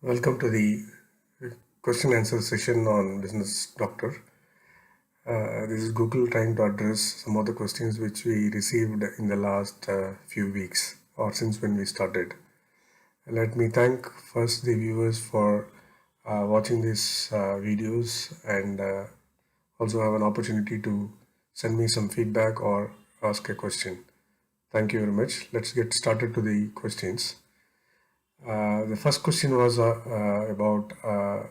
Welcome to the question answer session on Business Doctor. This is Gokul trying to address some of the questions which we received in the last few weeks or since when we started. Let me thank first the viewers for watching these videos and also have an opportunity to send me some feedback or ask a question. Thank you very much. Let's get started to the questions. The first question was about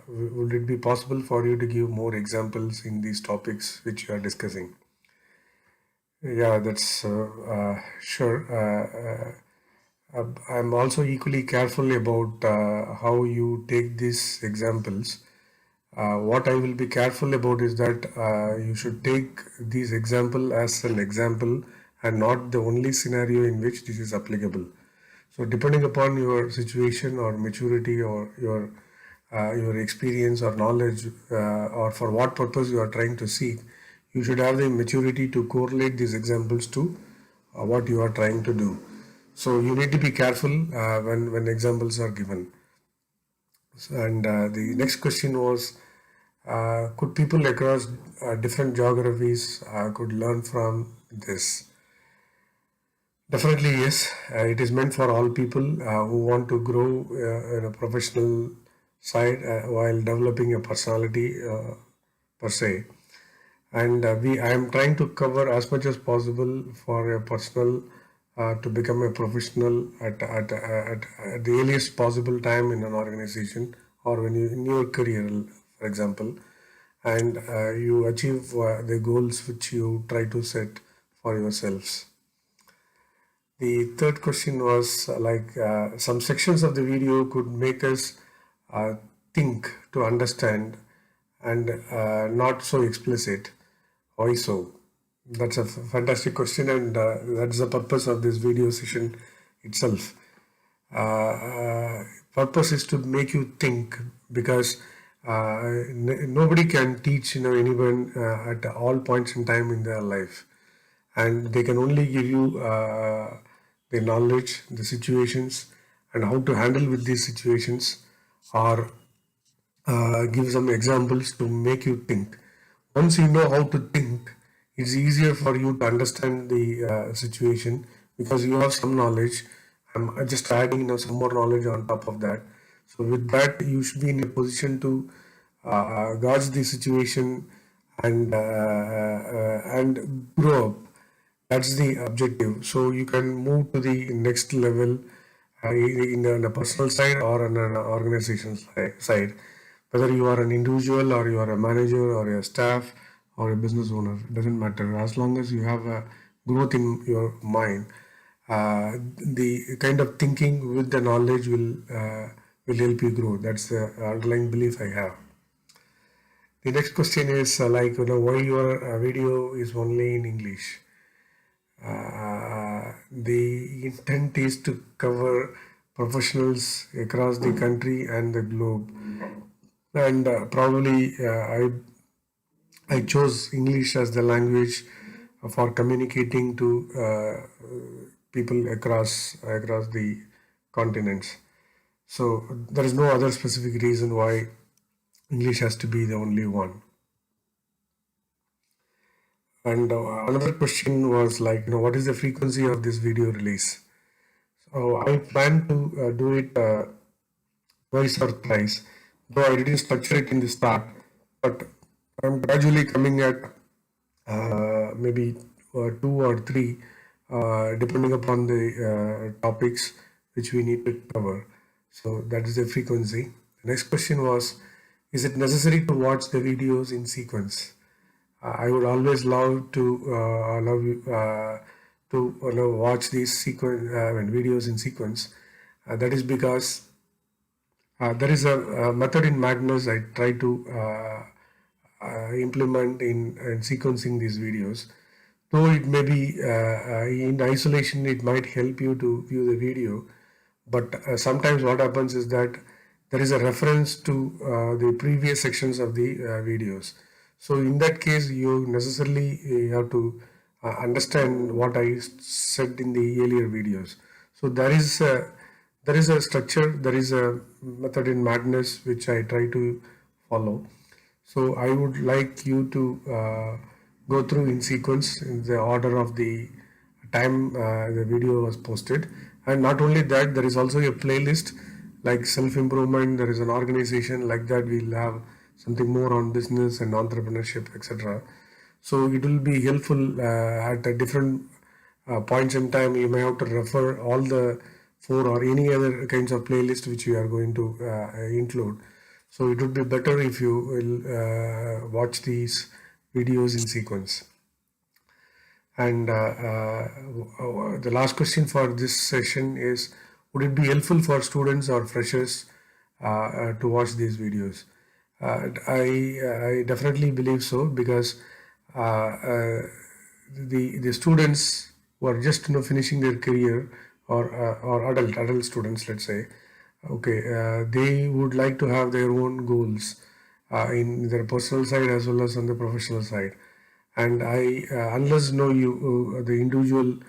would it be possible for you to give more examples in these topics which you are discussing? Yeah, that's sure. I'm also equally careful about how you take these examples. What I will be careful about is that you should take these example as an example and not the only scenario in which this is applicable. So depending upon your situation or maturity or your experience or knowledge or for what purpose you are trying to seek, you should have the maturity to correlate these examples to what you are trying to do. So you need to be careful when examples are given. And the next question was, could people across different geographies could learn from this? Definitely, yes. It is meant for all people who want to grow in a professional side while developing a personality per se. And I am trying to cover as much as possible for a personal to become a professional at the earliest possible time in an organization or when you in your career, for example, and you achieve the goals which you try to set for yourselves. The third question was some sections of the video could make us uh, think to understand and not so explicit. Why so? That's a fantastic question, and that's the purpose of this video session itself. Purpose is to make you think because nobody can teach anyone at all points in time in their life, and they can only give you the knowledge, the situations, and how to handle with these situations, or give some examples to make you think. Once you know how to think, it's easier for you to understand the situation because you have some knowledge. I'm just adding some more knowledge on top of that. So with that, you should be in a position to gauge the situation and grow up. That's the objective. So you can move to the next level in a personal side or on an organization side. Whether you are an individual or you are a manager or a staff or a business owner, it doesn't matter. As long as you have a growth in your mind, the kind of thinking with the knowledge will help you grow. That's the underlying belief I have. The next question is why your video is only in English. The intent is to cover professionals across the country and the globe, and probably I chose English as the language for communicating to people across the continents. So there is no other specific reason why English has to be the only one. And another question was what is the frequency of this video release? So I plan to do it twice or thrice, though I didn't structure it in the start, but I'm gradually coming at maybe two or three, depending upon the topics which we need to cover. So that is the frequency. The next question was, is it necessary to watch the videos in sequence? I would always love to watch these videos in sequence. That is because there is a method in Madness I try to implement in sequencing these videos. Though it may be in isolation, it might help you to view the video. But sometimes what happens is that there is a reference to the previous sections of the videos. So in that case, you necessarily have to understand what I said in the earlier videos. So there is There is a structure, there is a method in madness which I try to follow. So I would like you to go through in sequence in the order of the time the video was posted. And not only that, there is also a playlist like self-improvement. There is an organization like that. We'll have something more on business and entrepreneurship, etc. So it will be helpful at a different points in time. You may have to refer all the four or any other kinds of playlist which we are going to include. So it would be better if you will watch these videos in sequence. And the last question for this session is, would it be helpful for students or freshers to watch these videos? I definitely believe so, because the students who are just finishing their career, or adult students, let's say, okay, they would like to have their own goals in their personal side as well as on the professional side. And I unless the individual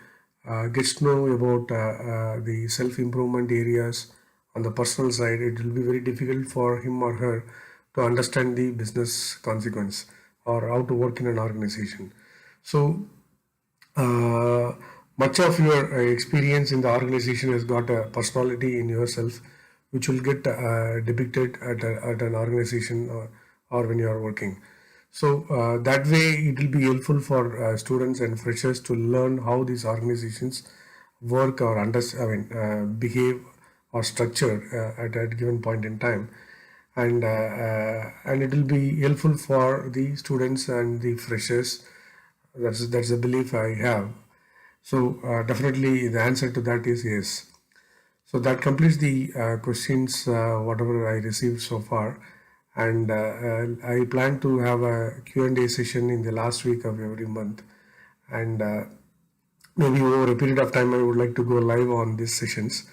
gets to know about the self improvement areas on the personal side, it will be very difficult for him or her to understand the business consequence or how to work in an organization. So uh, much of your experience in the organization has got a personality in yourself, which will get depicted at an organization, or when you are working. So that way it will be helpful for students and freshers to learn how these organizations work or behave or structure at a given point in time. And it will be helpful for the students and the freshers. That's the belief I have. So definitely the answer to that is yes. So that completes the questions whatever I received so far. And I plan to have a Q&A session in the last week of every month. And maybe over a period of time I would like to go live on these sessions.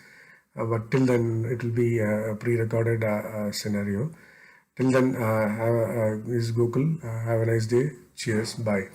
But till then it will be a pre-recorded scenario. Till then, this is Gokul. Have a nice day. Cheers. Bye.